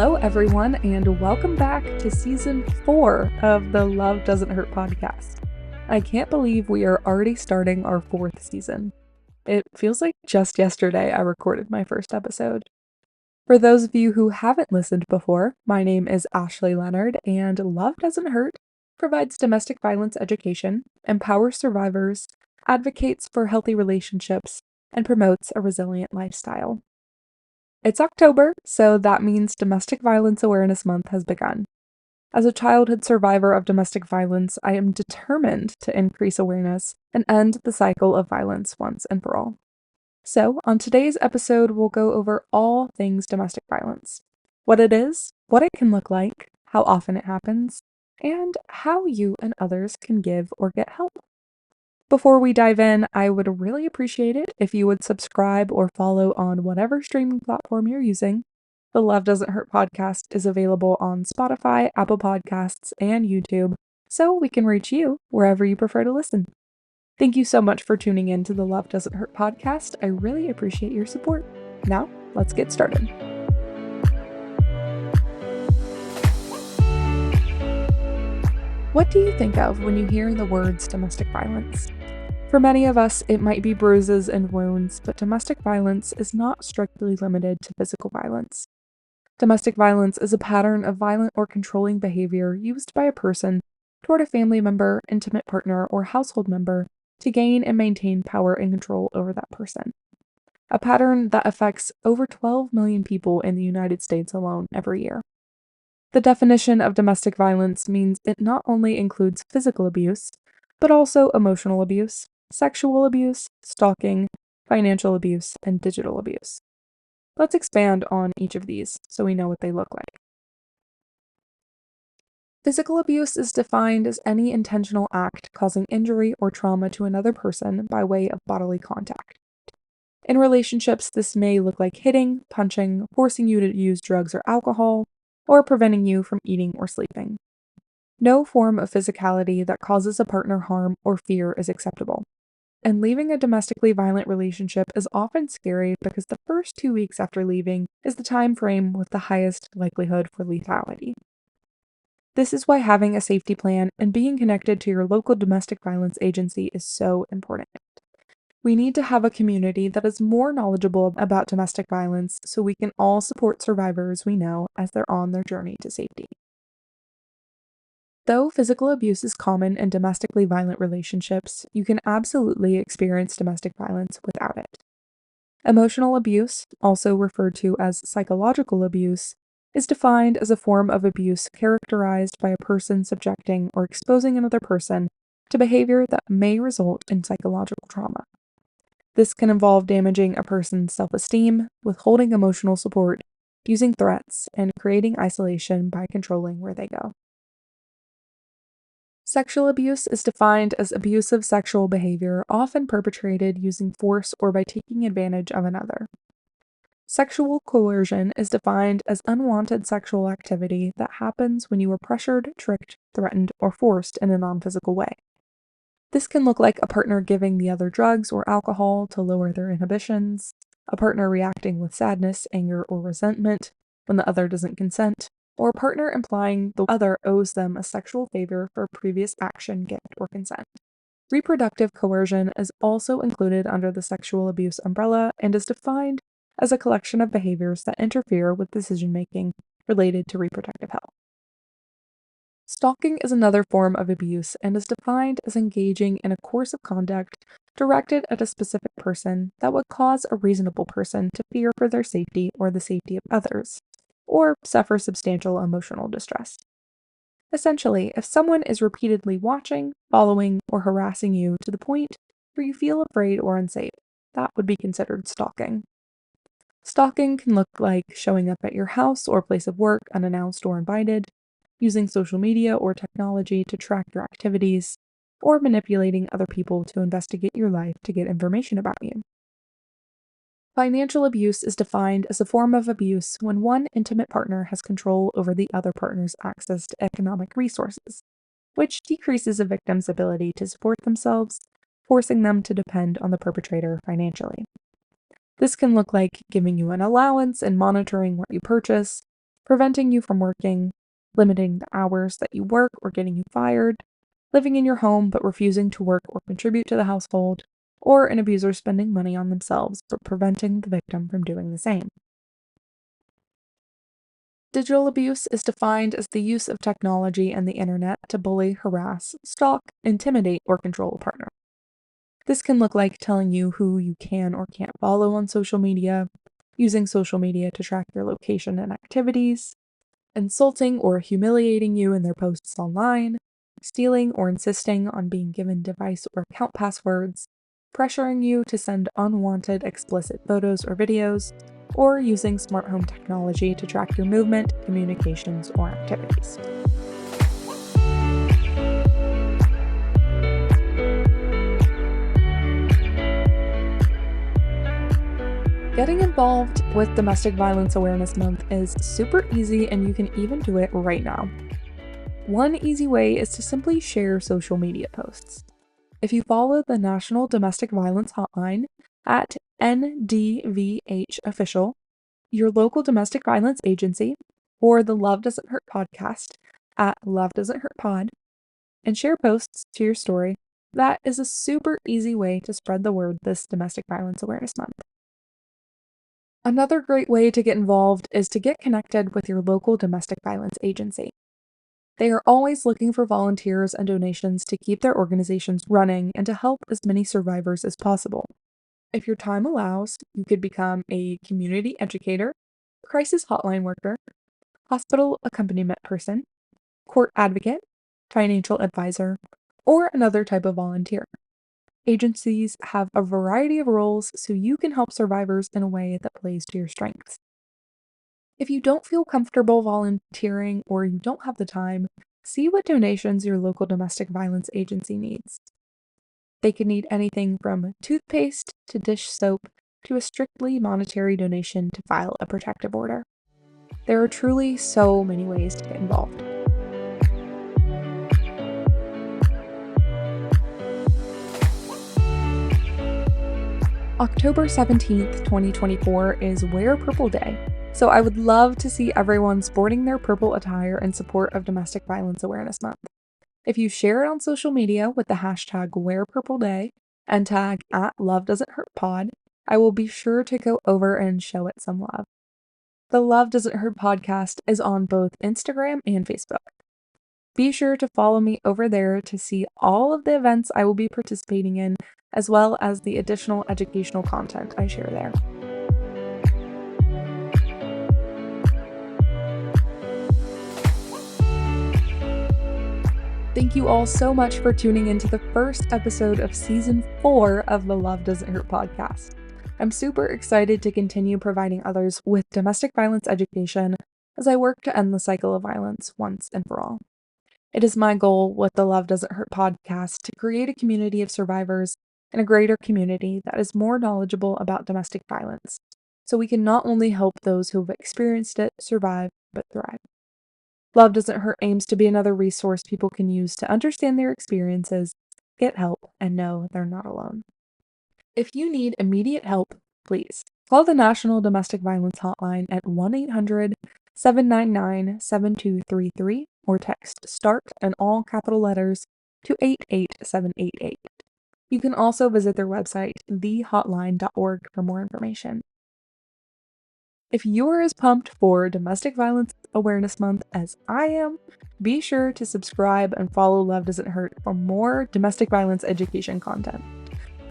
Hello, everyone, and welcome back to Season 4 of the Love Doesn't Hurt podcast. I can't believe we are already starting our 4th season. It feels like just yesterday I recorded my first episode. For those of you who haven't listened before, my name is Ashley Leonard, and Love Doesn't Hurt provides domestic violence education, empowers survivors, advocates for healthy relationships, and promotes a resilient lifestyle. It's October, so that means Domestic Violence Awareness Month has begun. As a childhood survivor of domestic violence, I am determined to increase awareness and end the cycle of violence once and for all. So, on today's episode, we'll go over all things domestic violence: what it is, what it can look like, how often it happens, and how you and others can give or get help. Before we dive in, I would really appreciate it if you would subscribe or follow on whatever streaming platform you're using. The Love Doesn't Hurt podcast is available on Spotify, Apple Podcasts, and YouTube, so we can reach you wherever you prefer to listen. Thank you so much for tuning in to the Love Doesn't Hurt podcast. I really appreciate your support. Now, let's get started. What do you think of when you hear the words domestic violence? For many of us, it might be bruises and wounds, but domestic violence is not strictly limited to physical violence. Domestic violence is a pattern of violent or controlling behavior used by a person toward a family member, intimate partner, or household member to gain and maintain power and control over that person. A pattern that affects over 12 million people in the United States alone every year. The definition of domestic violence means it not only includes physical abuse, but also emotional abuse, sexual abuse, stalking, financial abuse, and digital abuse. Let's expand on each of these so we know what they look like. Physical abuse is defined as any intentional act causing injury or trauma to another person by way of bodily contact. In relationships, this may look like hitting, punching, forcing you to use drugs or alcohol, or preventing you from eating or sleeping. No form of physicality that causes a partner harm or fear is acceptable. And leaving a domestically violent relationship is often scary because the first 2 weeks after leaving is the time frame with the highest likelihood for lethality. This is why having a safety plan and being connected to your local domestic violence agency is so important. We need to have a community that is more knowledgeable about domestic violence so we can all support survivors we know as they're on their journey to safety. Though physical abuse is common in domestically violent relationships, you can absolutely experience domestic violence without it. Emotional abuse, also referred to as psychological abuse, is defined as a form of abuse characterized by a person subjecting or exposing another person to behavior that may result in psychological trauma. This can involve damaging a person's self-esteem, withholding emotional support, using threats, and creating isolation by controlling where they go. Sexual abuse is defined as abusive sexual behavior often perpetrated using force or by taking advantage of another. Sexual coercion is defined as unwanted sexual activity that happens when you are pressured, tricked, threatened, or forced in a non-physical way. This can look like a partner giving the other drugs or alcohol to lower their inhibitions, a partner reacting with sadness, anger, or resentment when the other doesn't consent, or a partner implying the other owes them a sexual favor for a previous action, gift, or consent. Reproductive coercion is also included under the sexual abuse umbrella and is defined as a collection of behaviors that interfere with decision-making related to reproductive health. Stalking is another form of abuse and is defined as engaging in a course of conduct directed at a specific person that would cause a reasonable person to fear for their safety or the safety of others, or suffer substantial emotional distress. Essentially, if someone is repeatedly watching, following, or harassing you to the point where you feel afraid or unsafe, that would be considered stalking. Stalking can look like showing up at your house or place of work unannounced or invited, using social media or technology to track your activities, or manipulating other people to investigate your life to get information about you. Financial abuse is defined as a form of abuse when one intimate partner has control over the other partner's access to economic resources, which decreases a victim's ability to support themselves, forcing them to depend on the perpetrator financially. This can look like giving you an allowance and monitoring what you purchase, preventing you from working, limiting the hours that you work or getting you fired, living in your home but refusing to work or contribute to the household, or an abuser spending money on themselves but preventing the victim from doing the same. Digital abuse is defined as the use of technology and the internet to bully, harass, stalk, intimidate, or control a partner. This can look like telling you who you can or can't follow on social media, using social media to track your location and activities, insulting or humiliating you in their posts online, stealing or insisting on being given device or account passwords, pressuring you to send unwanted explicit photos or videos, or using smart home technology to track your movement, communications, or activities. Getting involved with Domestic Violence Awareness Month is super easy, and you can even do it right now. One easy way is to simply share social media posts. If you follow the National Domestic Violence Hotline at NDVH Official, your local domestic violence agency, or the Love Doesn't Hurt podcast at Love Doesn't Hurt Pod, and share posts to your story, that is a super easy way to spread the word this Domestic Violence Awareness Month. Another great way to get involved is to get connected with your local domestic violence agency. They are always looking for volunteers and donations to keep their organizations running and to help as many survivors as possible. If your time allows, you could become a community educator, crisis hotline worker, hospital accompaniment person, court advocate, financial advisor, or another type of volunteer. Agencies have a variety of roles, so you can help survivors in a way that plays to your strengths. If you don't feel comfortable volunteering or you don't have the time, see what donations your local domestic violence agency needs. They could need anything from toothpaste to dish soap to a strictly monetary donation to file a protective order. There are truly so many ways to get involved. October 17th, 2024 is Wear Purple Day, so I would love to see everyone sporting their purple attire in support of Domestic Violence Awareness Month. If you share it on social media with the hashtag #WearPurpleDay and tag @LoveDoesn'tHurtPod, I will be sure to go over and show it some love. The Love Doesn't Hurt podcast is on both Instagram and Facebook. Be sure to follow me over there to see all of the events I will be participating in, as well as the additional educational content I share there. Thank you all so much for tuning into the first episode of Season 4 of the Love Doesn't Hurt podcast. I'm super excited to continue providing others with domestic violence education as I work to end the cycle of violence once and for all. It is my goal with the Love Doesn't Hurt podcast to create a community of survivors and a greater community that is more knowledgeable about domestic violence, so we can not only help those who have experienced it survive, but thrive. Love Doesn't Hurt aims to be another resource people can use to understand their experiences, get help, and know they're not alone. If you need immediate help, please call the National Domestic Violence Hotline at 1-800-799-7233 or text START in all capital letters to 88788. You can also visit their website, thehotline.org, for more information. If you're as pumped for Domestic Violence Awareness Month as I am, be sure to subscribe and follow Love Doesn't Hurt for more domestic violence education content.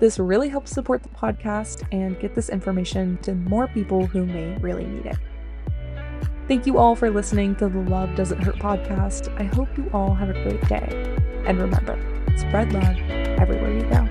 This really helps support the podcast and get this information to more people who may really need it. Thank you all for listening to the Love Doesn't Hurt podcast. I hope you all have a great day. And remember, spread love everywhere you go.